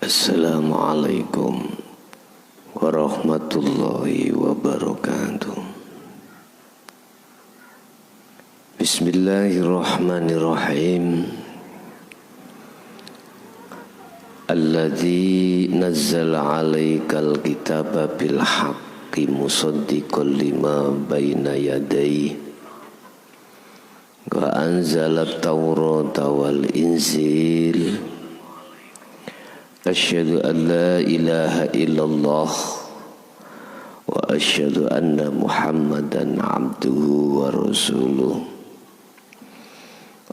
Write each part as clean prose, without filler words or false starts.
Assalamualaikum warahmatullahi wabarakatuh. Bismillahirrahmanirrahim. Alladzi nazzala 'alaikal kitaba bil haqqi musaddiqan lima baina yadayhi wa anzala at-taurata wal inzil. Asyhadu an la ilaha illallah wa asyhadu anna Muhammadan abduhu wa rasuluh.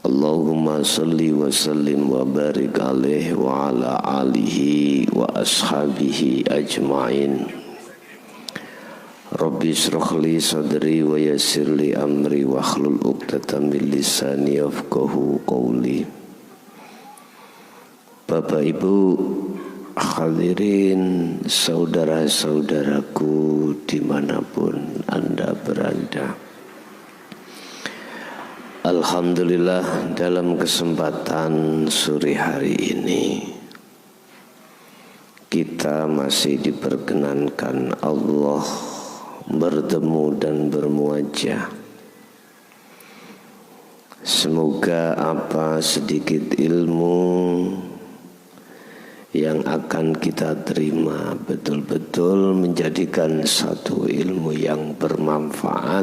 Allahumma salli wa sallim wa barik alaihi wa ala alihi wa ashabihi ajma'in. Rabbi shrah li sadri wa yassir li amri wa hlul 'uqdatam min lisani yafqahu qawli. Bapak Ibu hadirin, saudara-saudaraku dimanapun Anda berada, alhamdulillah dalam kesempatan sore hari ini kita masih diperkenankan Allah bertemu dan bermuajah. Semoga apa sedikit ilmu yang akan kita terima betul-betul menjadikan satu ilmu yang bermanfaat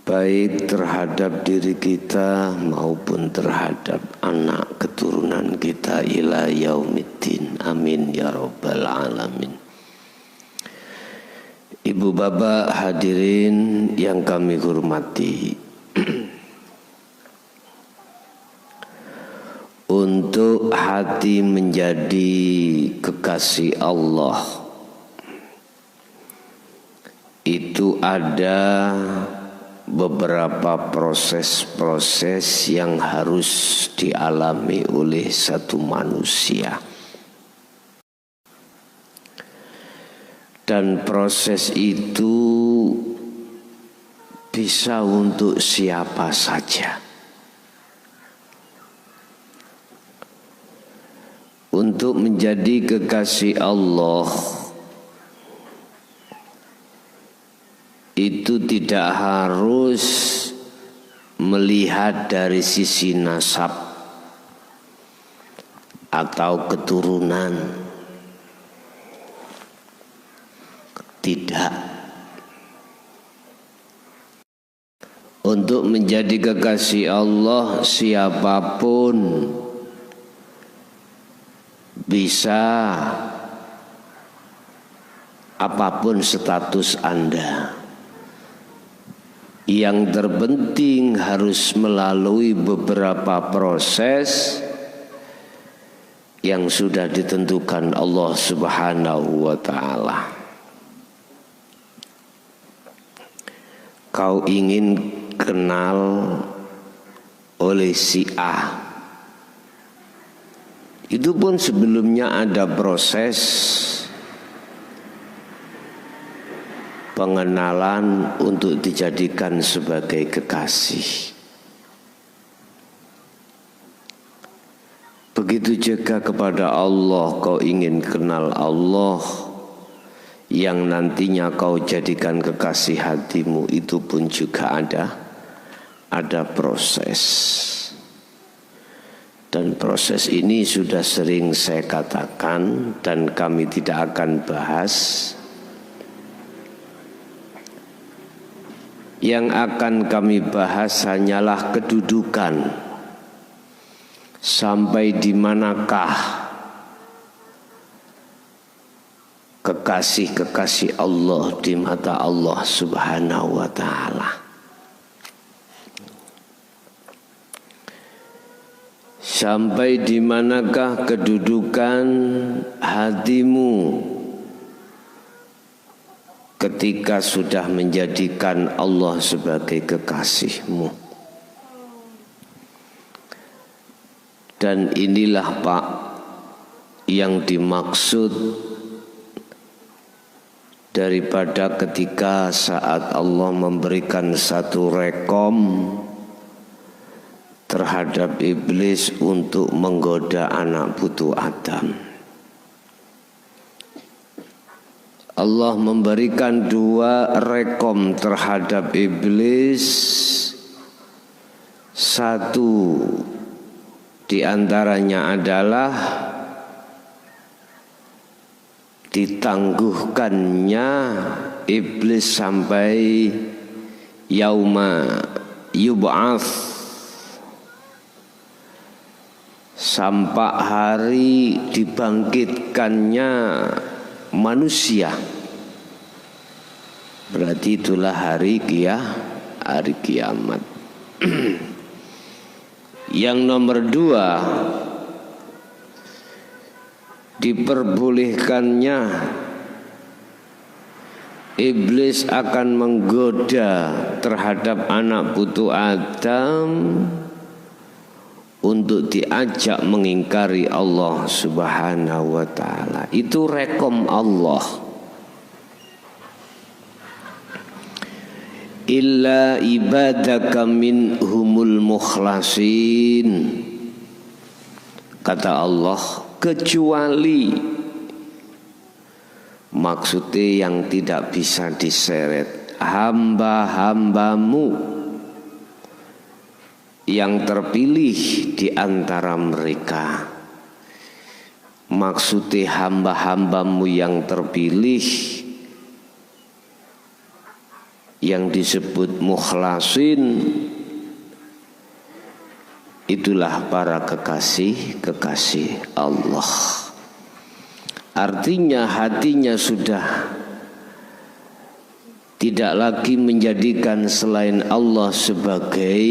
baik terhadap diri kita maupun terhadap anak keturunan kita ila yaumiddin. Amin ya rabbal alamin. Ibu bapak hadirin yang kami hormati, untuk hati menjadi kekasih Allah itu ada beberapa proses-proses yang harus dialami oleh satu manusia. Dan proses itu bisa untuk siapa saja. Untuk menjadi kekasih Allah itu tidak harus melihat dari sisi nasab atau keturunan. Tidak. Untuk menjadi kekasih Allah siapapun bisa, apapun status Anda. Yang terpenting harus melalui beberapa proses yang sudah ditentukan Allah Subhanahu wa ta'ala. Kau ingin kenal oleh si A, itu pun sebelumnya ada proses pengenalan untuk dijadikan sebagai kekasih. Begitu juga kepada Allah, kau ingin kenal Allah yang nantinya kau jadikan kekasih hatimu, itu pun juga ada proses. Dan proses ini sudah sering saya katakan dan kami tidak akan bahas. Yang akan kami bahas hanyalah kedudukan, sampai di manakah kekasih-kekasih Allah di mata Allah Subhanahu wa ta'ala. Sampai di manakah kedudukan hatimu ketika sudah menjadikan Allah sebagai kekasihmu. Dan inilah Pak yang dimaksud daripada ketika saat Allah memberikan satu rekom terhadap iblis untuk menggoda anak putu Adam. Allah memberikan 2 rekom terhadap iblis. Satu di antaranya adalah ditangguhkannya iblis sampai yauma yub'ats, sampai hari dibangkitkannya manusia. Berarti itulah hari kiamat. Yang nomor 2, diperbolehkannya iblis akan menggoda terhadap anak putu Adam untuk diajak mengingkari Allah Subhanahu wa ta'ala. Itu rekom Allah. Illa ibadaka minhumul mukhlasin, kata Allah, kecuali, maksudnya yang tidak bisa diseret, hamba-hambamu yang terpilih di antara mereka. Maksudnya hamba-hambamu yang terpilih, yang disebut mukhlasin, itulah para kekasih Allah. Artinya hatinya sudah tidak lagi menjadikan selain Allah sebagai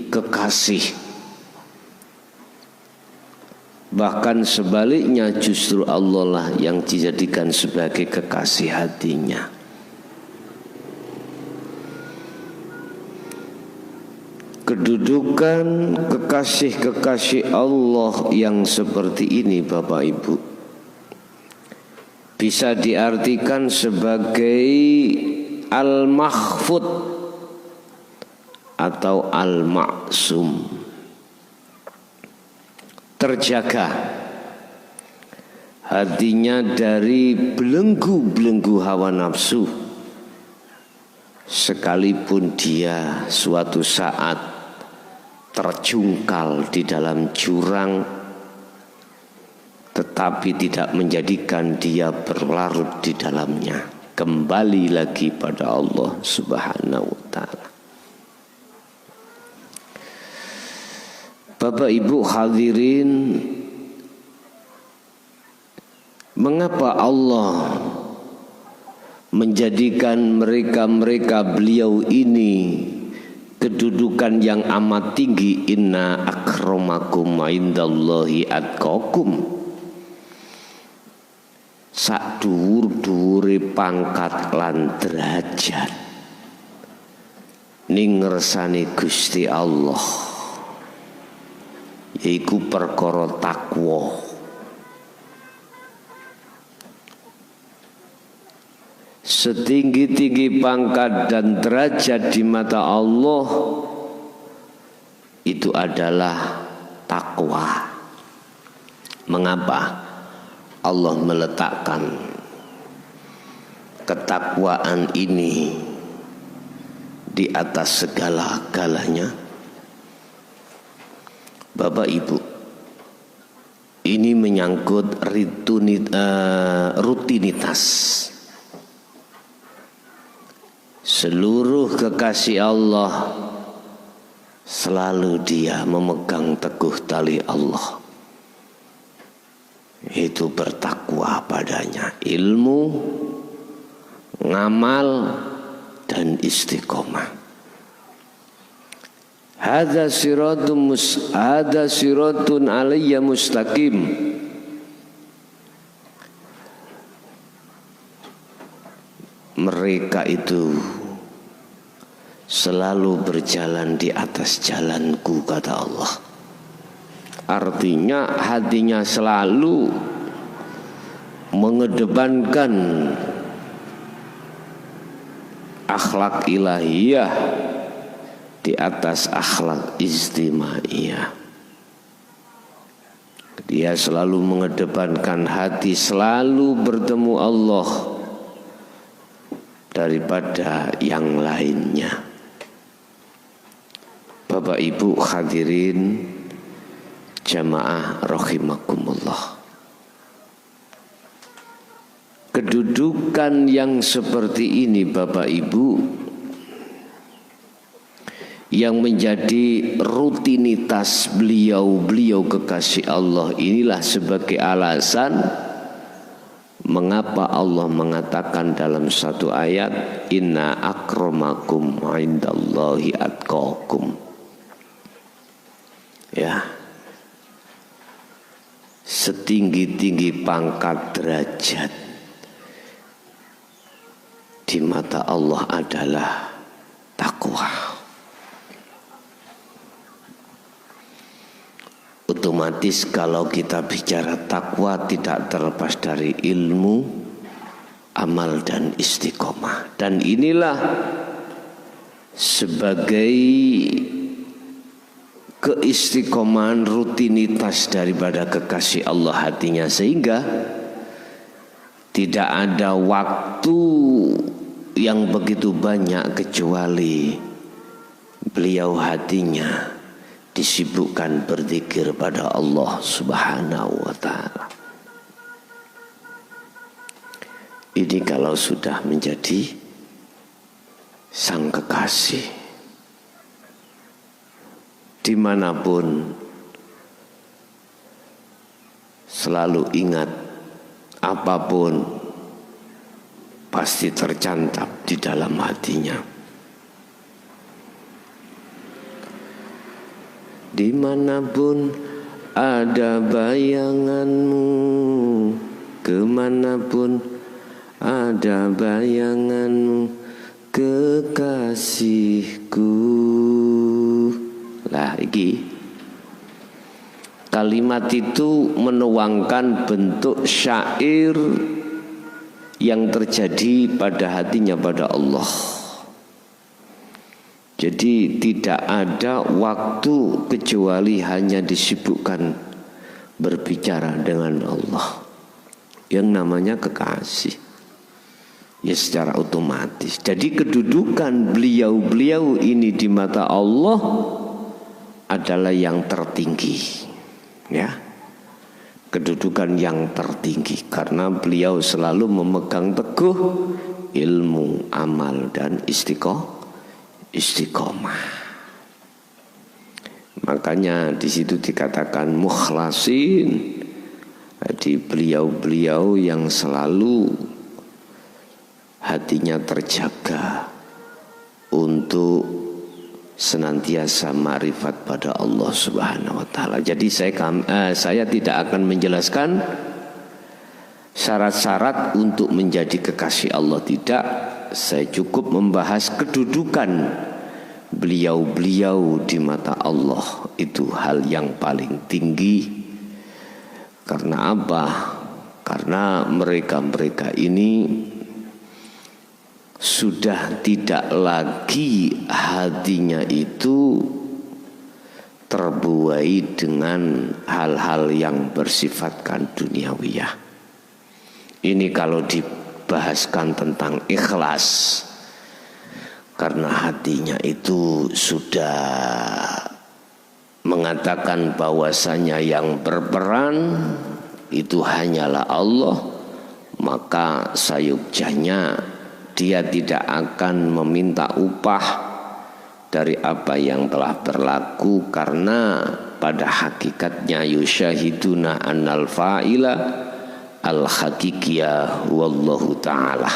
kekasih. Bahkan sebaliknya, justru Allah lah yang dijadikan sebagai kekasih hatinya. Kedudukan kekasih-kekasih Allah yang seperti ini, Bapak Ibu, bisa diartikan sebagai al-mahfud atau al-ma'sum, terjaga hatinya dari belenggu-belenggu hawa nafsu, sekalipun dia suatu saat terjungkal di dalam jurang, tetapi tidak menjadikan dia berlarut di dalamnya. Kembali lagi pada Allah Subhanahu wa ta'ala. Bapak Ibu hadirin, mengapa Allah menjadikan mereka beliau ini kedudukan yang amat tinggi? Inna akramakum indallahi atqakum. Sak dhuwur-dhuwure pangkat lan derajat ning ngersane Gusti Allah, yaiku perkara takwa. Setinggi-tinggi pangkat dan derajat di mata Allah itu adalah takwa. Mengapa Allah meletakkan ketakwaan ini di atas segala-galanya? Bapak Ibu, ini menyangkut rutinitas. Seluruh kekasih Allah selalu dia memegang teguh tali Allah, itu bertakwa padanya, ilmu, ngamal, dan istiqomah. Hadza siratun alayya mustaqim. Mereka itu selalu berjalan di atas jalanku, kata Allah. Artinya hatinya selalu mengedepankan akhlak ilahiyah di atas akhlak istimaiyah. Dia selalu mengedepankan hati selalu bertemu Allah daripada yang lainnya. Bapak Ibu hadirin jamaah rahimakumullah. Kedudukan yang seperti ini Bapak Ibu, yang menjadi rutinitas beliau kekasih Allah, inilah sebagai alasan mengapa Allah mengatakan dalam satu ayat, inna akramakum indallahi atqakum. Ya, setinggi-tinggi pangkat derajat di mata Allah adalah takwa. Otomatis kalau kita bicara takwa tidak terlepas dari ilmu, amal dan istiqomah. Dan inilah sebagai keistiqomahan rutinitas daripada kekasih Allah hatinya, sehingga tidak ada waktu yang begitu banyak kecuali beliau hatinya disibukkan berzikir pada Allah Subhanahu wa ta'ala. Ini kalau sudah menjadi sang kekasih, dimanapun selalu ingat, apapun pasti tercantap di dalam hatinya. Dimanapun ada bayanganmu, kemanapun ada bayanganmu, kekasihku. Lah iki kalimat itu menuangkan bentuk syair yang terjadi pada hatinya pada Allah. Jadi tidak ada waktu kecuali hanya disibukkan berbicara dengan Allah. Yang namanya kekasih, ya secara otomatis. Jadi kedudukan beliau ini di mata Allah adalah yang tertinggi, ya, kedudukan yang tertinggi, karena beliau selalu memegang teguh ilmu, amal dan istiqomah. Makanya di situ dikatakan mukhlasin. Jadi beliau yang selalu hatinya terjaga untuk senantiasa ma'rifat pada Allah Subhanahu wa ta'ala. Jadi saya tidak akan menjelaskan syarat-syarat untuk menjadi kekasih Allah, tidak. Saya cukup membahas kedudukan beliau di mata Allah. Itu hal yang paling tinggi. Karena apa? Karena mereka ini sudah tidak lagi hatinya itu terbuai dengan hal-hal yang bersifatkan duniawiyah. Ini kalau dibahaskan tentang ikhlas, karena hatinya itu sudah mengatakan bahwasanya yang berperan itu hanyalah Allah, maka sayugjanya dia tidak akan meminta upah dari apa yang telah berlaku, karena pada hakikatnya yusyahiduna annal fa'ila al-haqiqiyah wallahu ta'ala.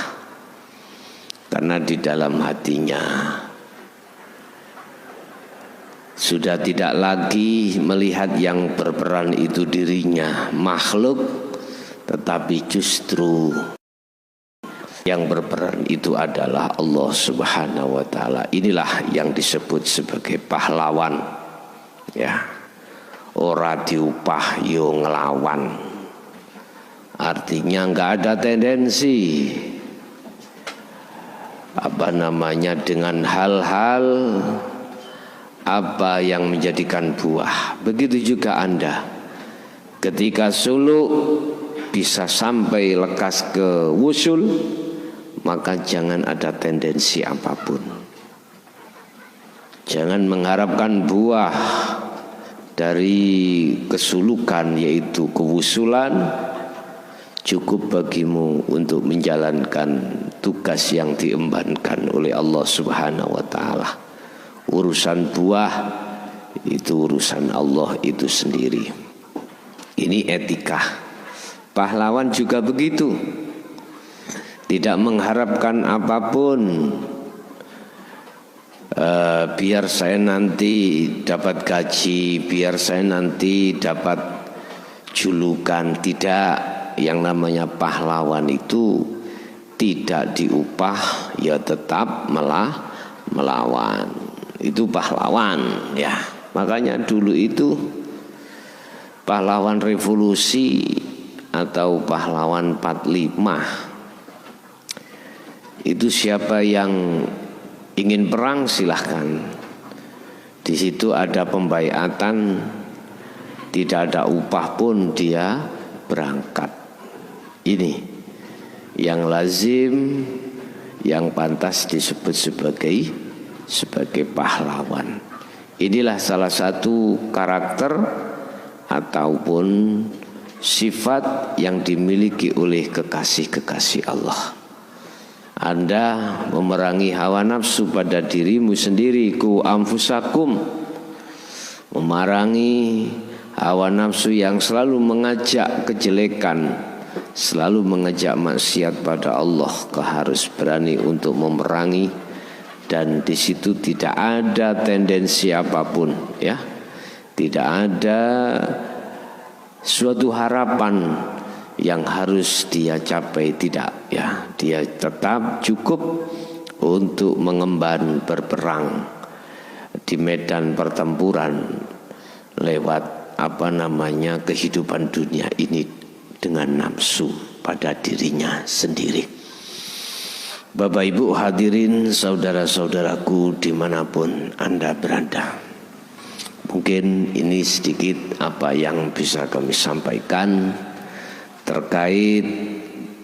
Karena di dalam hatinya sudah tidak lagi melihat yang berperan itu dirinya, makhluk, tetapi justru yang berperan itu adalah Allah Subhanahu wa ta'ala. Inilah yang disebut sebagai pahlawan, ya. Ora diupah yo ngelawan. Artinya enggak ada tendensi dengan hal-hal apa yang menjadikan buah. Begitu juga Anda, ketika suluk bisa sampai lekas ke wusul, maka jangan ada tendensi apapun. Jangan mengharapkan buah dari kesulukan, yaitu kewusulan. Cukup bagimu untuk menjalankan tugas yang diembankan oleh Allah Subhanahu wa ta'ala. Urusan buah itu urusan Allah itu sendiri. Ini etika. Pahlawan juga begitu, tidak mengharapkan apapun. Biar saya nanti dapat gaji, biar saya nanti dapat julukan. Tidak. Yang namanya pahlawan itu tidak diupah, ya tetap melawan. Itu pahlawan, ya. Makanya dulu itu pahlawan revolusi atau pahlawan 45 itu siapa yang ingin perang silahkan. Di situ ada pembaiatan, tidak ada upah pun dia berangkat. Ini yang lazim, yang pantas disebut sebagai pahlawan. Inilah salah satu karakter ataupun sifat yang dimiliki oleh kekasih-kekasih Allah. Anda memerangi hawa nafsu pada dirimu sendiri, ku anfusakum, memerangi hawa nafsu yang selalu mengajak kejelekan, selalu mengajak maksiat pada Allah. Kau harus berani untuk memerangi, dan di situ tidak ada tendensi apapun, ya. Tidak ada suatu harapan yang harus dia capai, tidak, ya. Dia tetap cukup untuk mengemban berperang di medan pertempuran lewat kehidupan dunia ini dengan nafsu pada dirinya sendiri. Bapak Ibu hadirin, saudara-saudaraku dimanapun Anda berada, mungkin ini sedikit apa yang bisa kami sampaikan terkait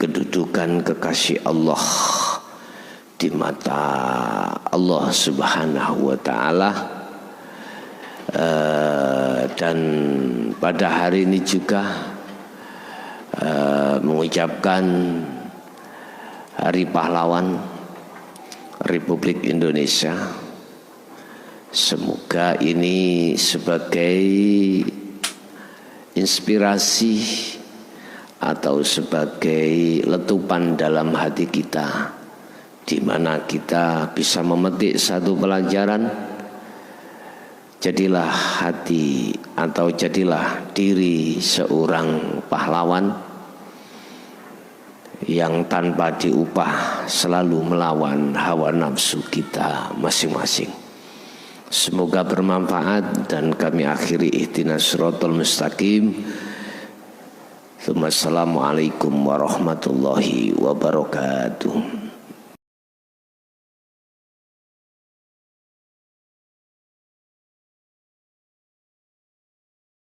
kedudukan kekasih Allah di mata Allah Subhanahu wa ta'ala. Dan pada hari ini juga mengucapkan Hari Pahlawan Republik Indonesia. Semoga ini sebagai inspirasi atau sebagai letupan dalam hati kita, di mana kita bisa memetik satu pelajaran. Jadilah hati atau jadilah diri seorang pahlawan yang tanpa diupah selalu melawan hawa nafsu kita masing-masing. Semoga bermanfaat dan kami akhiri ihdinas siratal mustaqim. Assalamualaikum warahmatullahi wabarakatuh.